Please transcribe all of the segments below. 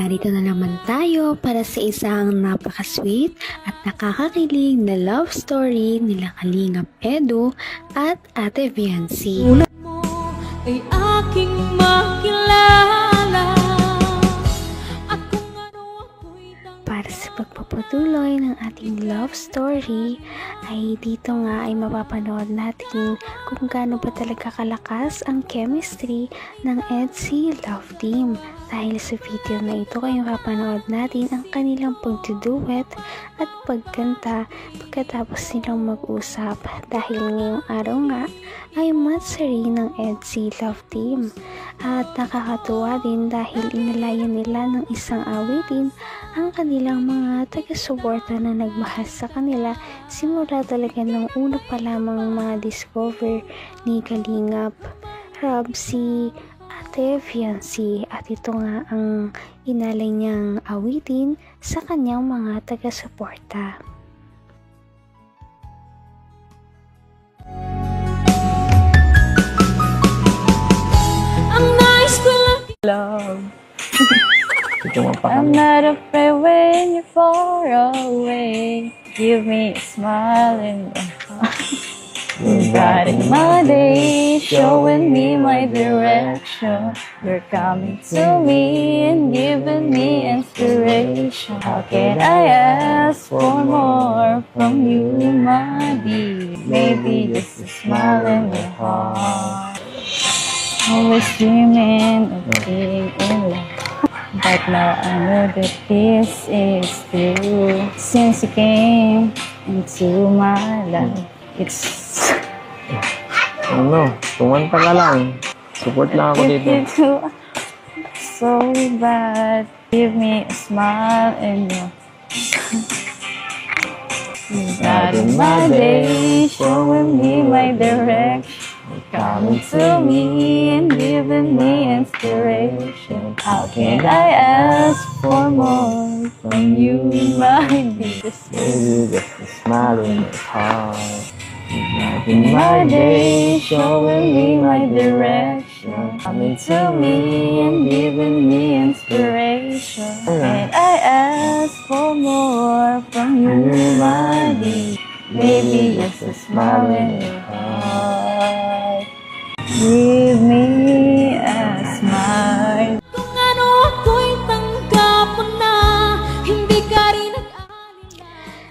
Narito na naman tayo para sa isang napaka-sweet at nakakakilig na love story nila Kalingap Edu at Ate Viancy. Ulat mo ay aking makilala at kung ano ako'y Para sa pagpapatuloy ng ating love story ay dito nga ay mapapanood natin kung gaano ba talaga kalakas ang chemistry ng EDSI Love Team. Dahil sa video na ito ay mapapanood natin ang kanilang pagduduet at pagkanta pagkatapos nilang mag-usap dahil ngayong araw nga ay matsari ng EDSI Love Team. At nakakatuwa din dahil inalayan nila ng isang awitin ang kanilang mga taga-suporta na nagmahal sa kanila simula talaga ng una pa lamang mga discover ni Kalingap Rob si Ate Viancy, at ito nga ang inalay niyang awitin sa kanyang mga taga-suporta. ang nais ko lang Love. I'm not afraid when you're far away. Give me a smile and guiding my day, showing me my direction. You're coming to me and giving me inspiration. How can I ask for more from you, my dear? Maybe just a smile in your heart. Always dreaming of being in love, but now I know that this is true. Since you came into my life, it's Ano, tumanta ka lang. Support lang ako dito. so bad. Give me a smile and you guiding my day, showing me my direction. Coming to me and giving me inspiration. How can I ask for more from you, my dear? Maybe just a smile in your heart. In my day, showing me my direction. Coming to me and giving me inspiration. And I ask for more from you, my dear. Maybe just a smile in your heart. Give me a smile. kung ano ako'y tanggap mo na hindi ka rin nag-alis.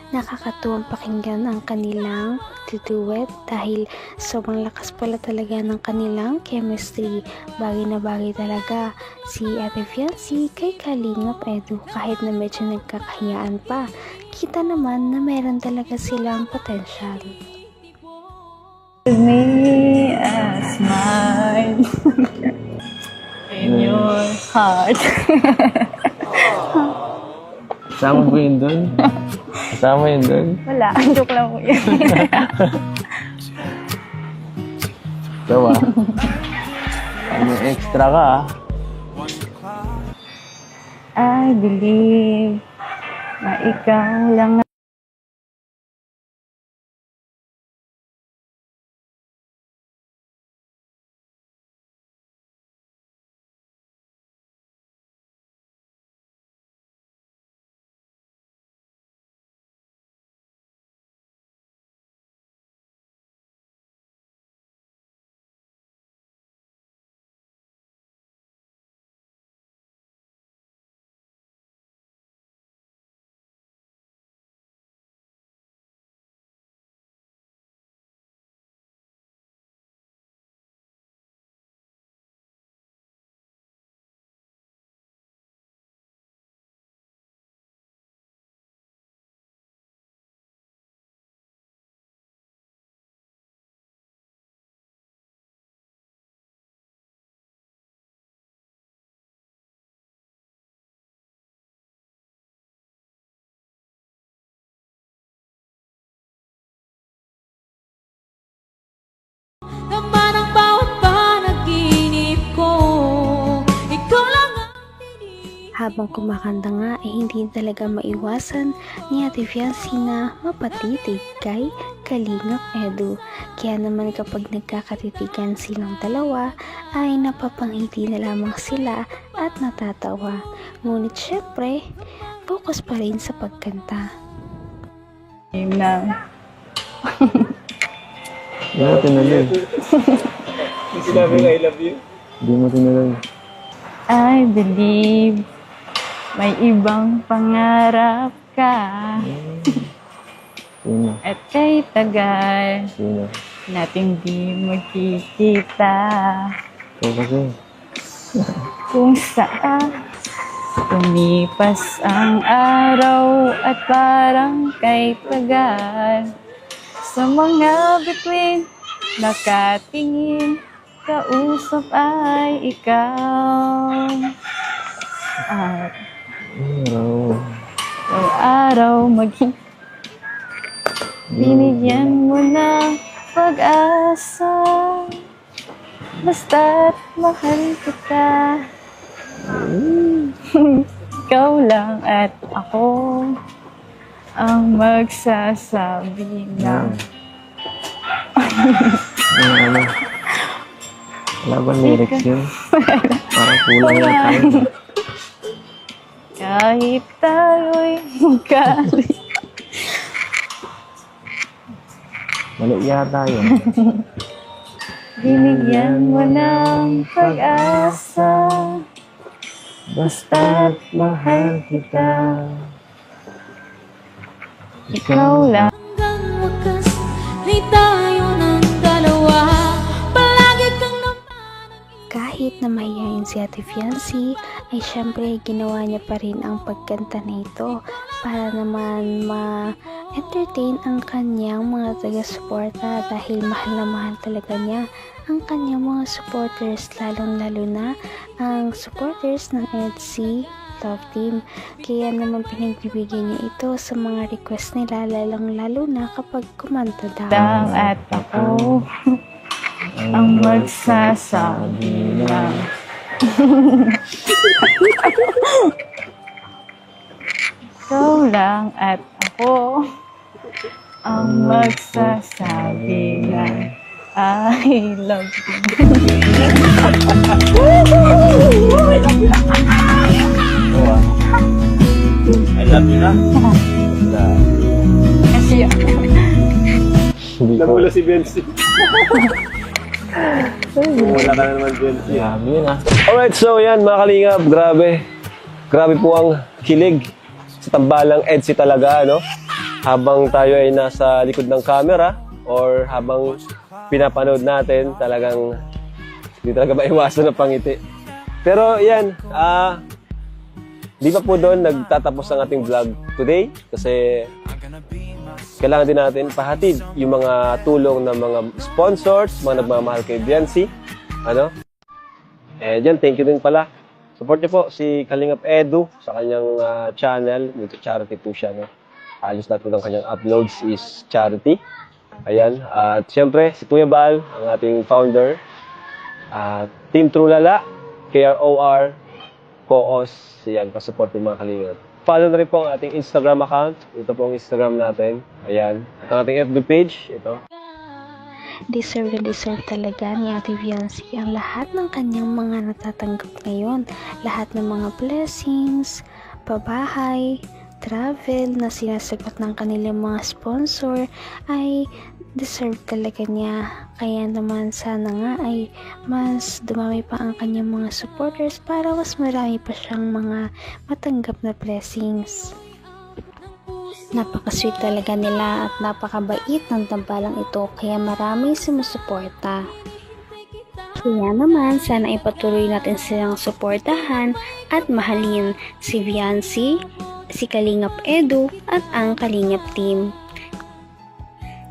Nakakatuwang pakinggan ang kanilang duet dahil sobrang lakas pala talaga ng kanilang chemistry. Bagay na bagay talaga si Ate Viancy kay Kalingap Edu kahit na medyo nagkakahiyaan pa. Kita naman na meron talaga silang potential. Give me a smile in your heart. Kasama mo yun dun? Kasama yun dun? Wala, joke lang po yun. Ikaw ah. Ano extra ka ah. I believe na ikaw lang Tama ng bawat panaginip ko, ikaw lang ang tinig. Habang kumakanta nga ay hindi talaga maiwasan ni Ate Viancy na mapatitig kay Kalingap Edu. Kaya naman kapag nagkakatitigan silang dalawa ay napapangiti na lamang sila at natatawa. Ngunit syempre, focus pa rin sa pagkanta. Game na. Hindi mo tinuloy. Sinabi nga, I love you. Hindi mo tinuloy. I believe may ibang pangarap ka. Sino? At kay tagal Sino? nating di magkikita. Ikaw kasi. Kung saan tumipas ang araw at parang kay tagal. Sa mga bituin nakatingin, kausap ay ikaw. At Araw. araw maging binigyan mo ng pag-asa. Basta't mahal kita. Ikaw lang at ako ang magsasabi na Ano? Wala ba lyrics yun? Parang kulang na tayo. kahit tayo'y magkali. Mali yata yun. Binigyan mo ng pag-asa. Basta't mahal kita. Ikaw lang. Hanggang wakas, di tayo ng dalawa. Palagi kang Kahit na mahihayin si Ate Fiancy, ay syempre ginawa niya pa rin ang pagkanta na ito para naman ma-entertain ang kanyang mga taga-suporta dahil mahal na mahal talaga niya ang kanyang mga supporters, lalong-lalo na ang supporters ng EDC Love Team. Kaya naman pinagbibigyan niya ito sa mga request nila, lalong-lalo na kapag kumanta daw. Lang at ako ang magsasabi na ikaw lang at ako ang magsasabi na I love you. I love you na. Kasi Hindi Alam ko. mo na si Bensi. Wala ka na naman, Bensi. Grabe yun ah. Alright, so yan mga kalingap, grabe. Grabe po ang kilig sa tambalang EDC talaga, ano? Habang tayo ay nasa likod ng camera or habang pinapanood natin, talagang hindi talaga maiwasan ng pangiti. Pero yan, di pa po doon nagtatapos ang ating vlog today kasi kailangan din natin pahatid yung mga tulong ng mga sponsors, mga nagmamahal kay Biancy. Ano? And yan, thank you din pala. Support niyo po si Kalingap Edu sa kanyang channel. Dito charity po siya. No? Halos lahat po ng kanyang uploads is charity. Ayan. At siyempre, si Kuya Bal, ang ating founder. Team Trulala, KROR, Co-os. Yan, pasupport ng mga Kalingap. Follow na rin po ang ating Instagram account. Ito po ang Instagram natin. Ayan. At ang ating FB page. Ito. Deserve na deserve talaga ni Ate Fiancy ang lahat ng kanyang mga natatanggap ngayon. Lahat ng mga blessings, pabahay, travel na sinasagot ng kanilang mga sponsor ay deserve talaga niya. Kaya naman sana nga ay mas dumami pa ang kanyang mga supporters para mas marami pa siyang mga matanggap na blessings. Napaka-sweet talaga nila at napakabait ng tambalang ito kaya maraming sumusuporta. Kaya naman sana ipatuloy natin silang suportahan at mahalin si Viancy, si Kalingap Edu at ang Kalingap Team.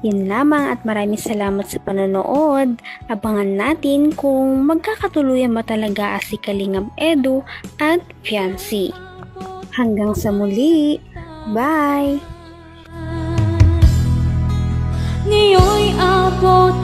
Yun lamang at maraming salamat sa panonood. Abangan natin kung magkakatuluyan ba talaga si Kalingap Edu at Viancy. Hanggang sa muli. Bye! ngayon'y abot